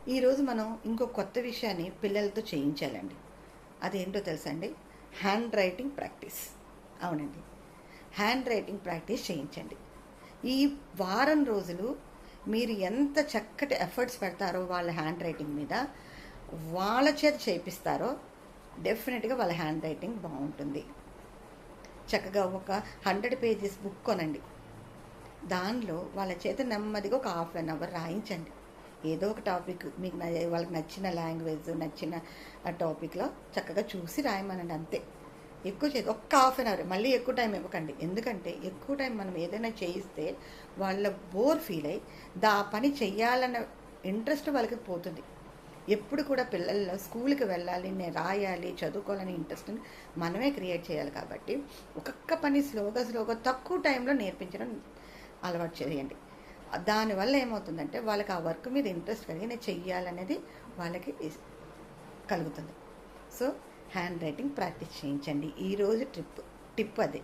ఈరోజు మనం ఇంకో కొత్త విషయాన్ని పిల్లలతో చేయించాలండి. అదేంటో తెలుసా అండి? Hand writing practice. అవునండి, హ్యాండ్ రైటింగ్ ప్రాక్టీస్ చేయించండి. ఈ వారం రోజులు మీరు ఎంత చక్కటి ఎఫర్ట్స్ పెడతారో వాళ్ళ హ్యాండ్ రైటింగ్ మీద, వాళ్ళ చేత చేపిస్తారో డెఫినెట్గా వాళ్ళ హ్యాండ్ రైటింగ్ బాగుంటుంది. చక్కగా ఒక 100 పేజెస్ బుక్ కొనండి. దానిలో వాళ్ళ చేత నెమ్మదిగా ఒక హాఫ్ అన్ అవర్ రాయించండి. ఏదో ఒక టాపిక్ మీకు వాళ్ళకి నచ్చిన లాంగ్వేజ్, నచ్చిన టాపిక్లో చక్కగా చూసి రాయమనండి. అంతే, ఎక్కువ చేయదు. ఒక్క హాఫ్ అన్ అవర్, మళ్ళీ ఎక్కువ టైం ఇవ్వకండి. ఎందుకంటే ఎక్కువ టైం మనం ఏదైనా చేయిస్తే వాళ్ళ బోర్ ఫీల్ అయ్యి ఆ పని చెయ్యాలన్న ఇంట్రెస్ట్ వాళ్ళకి పోతుంది. ఎప్పుడు కూడా పిల్లల్లో స్కూల్కి వెళ్ళాలి, నేను రాయాలి, చదువుకోవాలని ఇంట్రెస్ట్ని మనమే క్రియేట్ చేయాలి. కాబట్టి ఒక్కొక్క పని స్లోగా తక్కువ టైంలో నేర్పించడం అలవాటు చేయండి. దానివల్ల ఏమవుతుందంటే వాళ్ళకి ఆ వర్క్ మీద ఇంట్రెస్ట్ కలిగి నేను చెయ్యాలనేది వాళ్ళకి కలుగుతుంది. సో హ్యాండ్ రైటింగ్ ప్రాక్టీస్ చేయించండి. ఈరోజు టిప్ అదే.